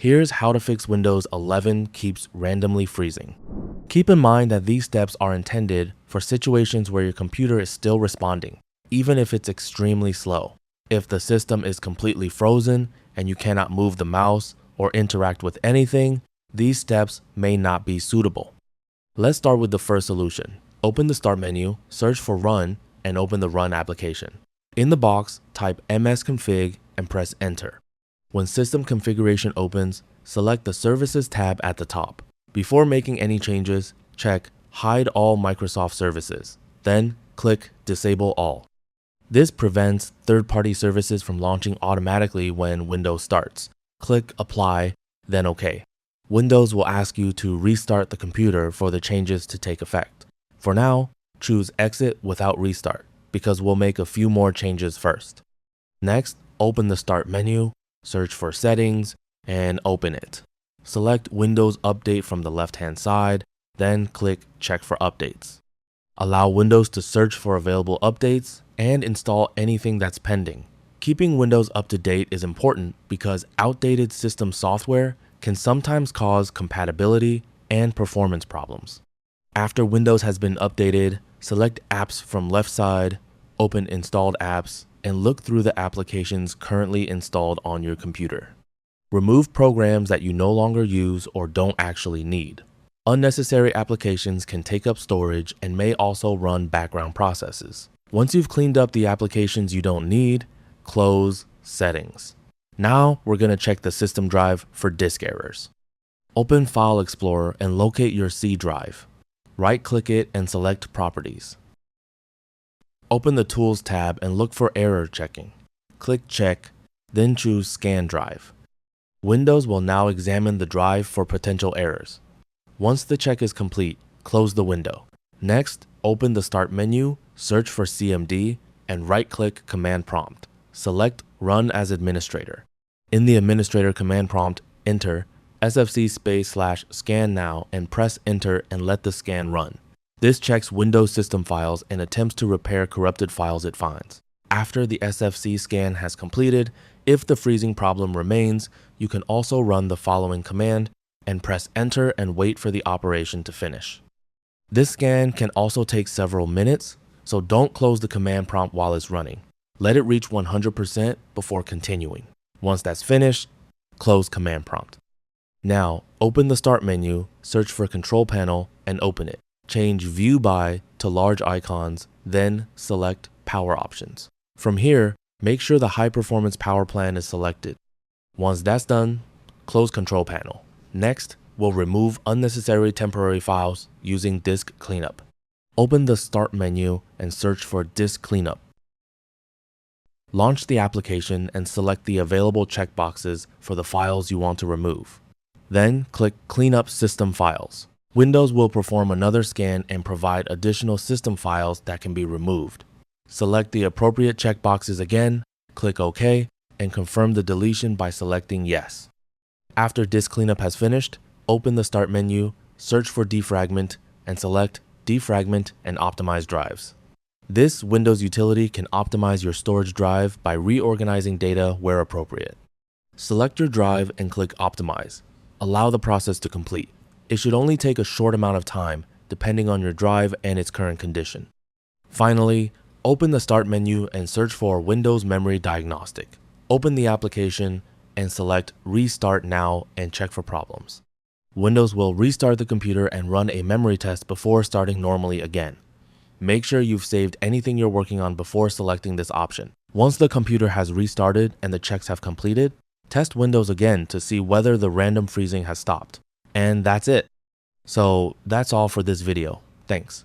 Here's how to fix Windows 11 keeps randomly freezing. Keep in mind that these steps are intended for situations where your computer is still responding, even if it's extremely slow. If the system is completely frozen and you cannot move the mouse or interact with anything, these steps may not be suitable. Let's start with the first solution. Open the Start menu, search for Run, and open the Run application. In the box, type msconfig and press Enter. When System Configuration opens, select the Services tab at the top. Before making any changes, check Hide All Microsoft Services. Then click Disable All. This prevents third-party services from launching automatically when Windows starts. Click Apply, then OK. Windows will ask you to restart the computer for the changes to take effect. For now, choose Exit without restart, because we'll make a few more changes first. Next, open the Start menu, search for Settings, and open it. Select Windows Update from the left-hand side, then click Check for Updates. Allow Windows to search for available updates and install anything that's pending. Keeping Windows up to date is important because outdated system software can sometimes cause compatibility and performance problems. After Windows has been updated, select Apps from left side, open Installed Apps, and look through the applications currently installed on your computer. Remove programs that you no longer use or don't actually need. Unnecessary applications can take up storage and may also run background processes. Once you've cleaned up the applications you don't need, close Settings. Now we're going to check the system drive for disk errors. Open File Explorer and locate your C drive. Right-click it and select Properties. Open the Tools tab and look for Error Checking. Click Check, then choose Scan Drive. Windows will now examine the drive for potential errors. Once the check is complete, close the window. Next, open the Start menu, search for CMD, and right-click Command Prompt. Select Run as Administrator. In the Administrator command prompt, enter sfc/scan now and press Enter and let the scan run. This checks Windows system files and attempts to repair corrupted files it finds. After the SFC scan has completed, if the freezing problem remains, you can also run the following command and press Enter and wait for the operation to finish. This scan can also take several minutes, so don't close the command prompt while it's running. Let it reach 100% before continuing. Once that's finished, close command prompt. Now, open the Start menu, search for Control Panel, and open it. Change View By to Large Icons, then select Power Options. From here, make sure the High Performance Power Plan is selected. Once that's done, close Control Panel. Next, we'll remove unnecessary temporary files using Disk Cleanup. Open the Start menu and search for Disk Cleanup. Launch the application and select the available checkboxes for the files you want to remove. Then click Clean Up System Files. Windows will perform another scan and provide additional system files that can be removed. Select the appropriate checkboxes again, click OK, and confirm the deletion by selecting Yes. After disk cleanup has finished, open the Start menu, search for Defragment, and select Defragment and Optimize Drives. This Windows utility can optimize your storage drive by reorganizing data where appropriate. Select your drive and click Optimize. Allow the process to complete. It should only take a short amount of time, depending on your drive and its current condition. Finally, open the Start menu and search for Windows Memory Diagnostic. Open the application and select Restart Now and check for problems. Windows will restart the computer and run a memory test before starting normally again. Make sure you've saved anything you're working on before selecting this option. Once the computer has restarted and the checks have completed, test Windows again to see whether the random freezing has stopped. And that's it. So that's all for this video. Thanks.